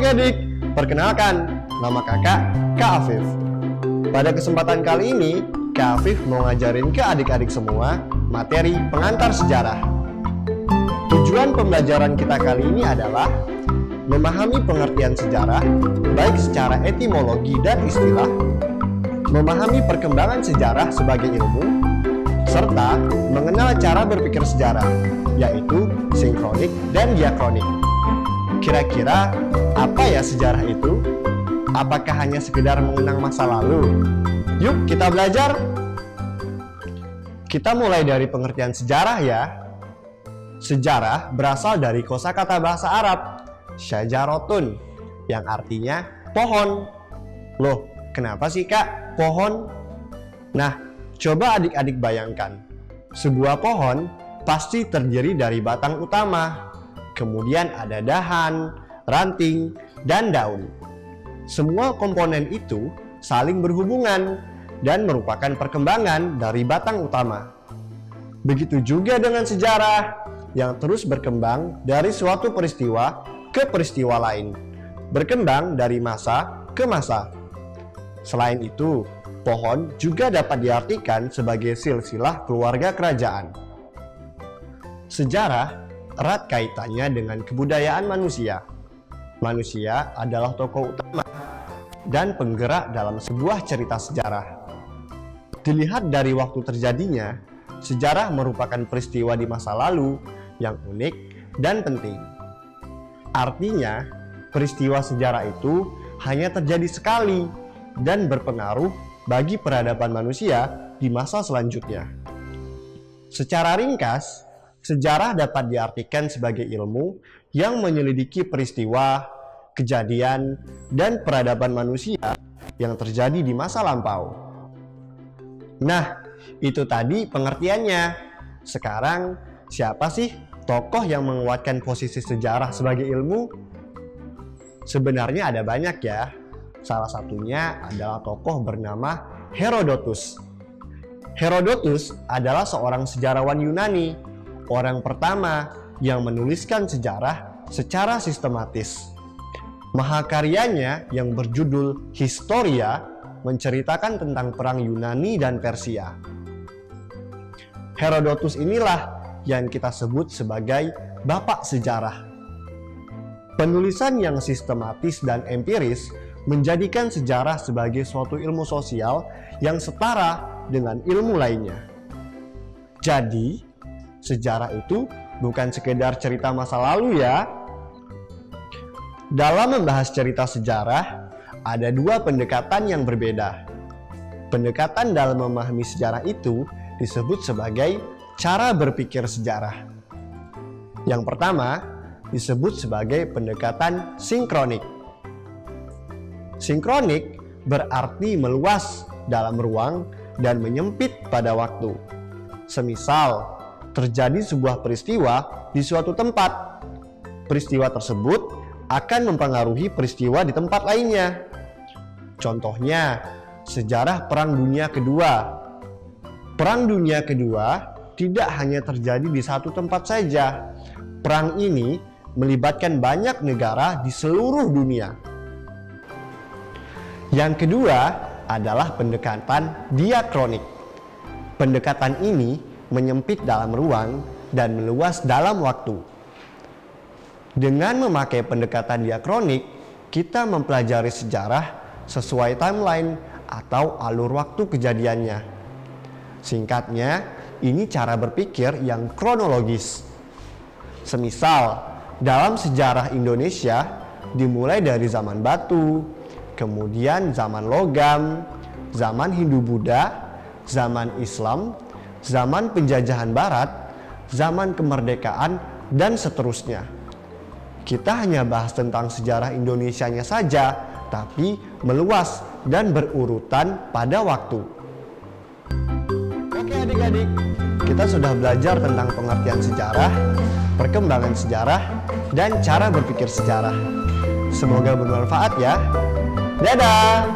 adik-adik, perkenalkan, nama kakak Kak Afif. Pada kesempatan kali ini, Kak Afif mau ngajarin ke adik-adik semua materi pengantar sejarah. Tujuan pembelajaran kita kali ini adalah memahami pengertian sejarah, baik secara etimologi dan istilah, memahami perkembangan sejarah sebagai ilmu, serta mengenal cara berpikir sejarah, yaitu sinkronik dan diakronik. Kira-kira apa ya sejarah itu? Apakah hanya sekedar mengenang masa lalu? Yuk kita belajar! Kita mulai dari pengertian sejarah ya. Sejarah berasal dari kosakata bahasa Arab, syajarotun, yang artinya pohon. Loh, kenapa sih Kak, pohon? Nah, coba adik-adik bayangkan. Sebuah pohon pasti terdiri dari batang utama, kemudian ada dahan, ranting, dan daun. Semua komponen itu saling berhubungan dan merupakan perkembangan dari batang utama. Begitu juga dengan sejarah yang terus berkembang dari suatu peristiwa ke peristiwa lain, berkembang dari masa ke masa. Selain itu, pohon juga dapat diartikan sebagai silsilah keluarga kerajaan. Sejarah erat kaitannya dengan kebudayaan manusia. Manusia adalah tokoh utama dan penggerak dalam sebuah cerita sejarah. Dilihat dari waktu terjadinya, sejarah merupakan peristiwa di masa lalu yang unik dan penting. Artinya, peristiwa sejarah itu hanya terjadi sekali dan berpengaruh bagi peradaban manusia di masa selanjutnya. Secara ringkas, sejarah dapat diartikan sebagai ilmu yang menyelidiki peristiwa, kejadian, dan peradaban manusia yang terjadi di masa lampau. Nah, itu tadi pengertiannya. Sekarang, siapa sih tokoh yang menguatkan posisi sejarah sebagai ilmu? Sebenarnya ada banyak ya. Salah satunya adalah tokoh bernama Herodotus. Herodotus adalah seorang sejarawan Yunani, orang pertama yang menuliskan sejarah secara sistematis. Mahakaryanya yang berjudul Historia menceritakan tentang perang Yunani dan Persia. Herodotus inilah yang kita sebut sebagai bapak sejarah. Penulisan yang sistematis dan empiris menjadikan sejarah sebagai suatu ilmu sosial yang setara dengan ilmu lainnya. Jadi, sejarah itu bukan sekedar cerita masa lalu ya. Dalam membahas cerita sejarah, ada dua pendekatan yang berbeda. Pendekatan dalam memahami sejarah itu disebut sebagai cara berpikir sejarah. Yang pertama disebut sebagai pendekatan sinkronik. Sinkronik berarti meluas dalam ruang dan menyempit pada waktu. Semisal, terjadi sebuah peristiwa di suatu tempat. Peristiwa tersebut akan mempengaruhi peristiwa di tempat lainnya. Contohnya, sejarah Perang Dunia Kedua. Perang Dunia Kedua tidak hanya terjadi di satu tempat saja. Perang ini melibatkan banyak negara di seluruh dunia. Yang kedua adalah pendekatan diakronik. Pendekatan ini menyempit dalam ruang dan meluas dalam waktu. Dengan memakai pendekatan diakronik, kita mempelajari sejarah sesuai timeline atau alur waktu kejadiannya. Singkatnya, ini cara berpikir yang kronologis. Semisal, dalam sejarah Indonesia dimulai dari zaman batu, kemudian zaman logam, zaman Hindu-Buddha, zaman Islam, zaman penjajahan Barat, zaman kemerdekaan, dan seterusnya. Kita hanya bahas tentang sejarah Indonesianya saja, tapi meluas dan berurutan pada waktu. Oke adik-adik, kita sudah belajar tentang pengertian sejarah, perkembangan sejarah, dan cara berpikir sejarah. Semoga bermanfaat ya. Dadah!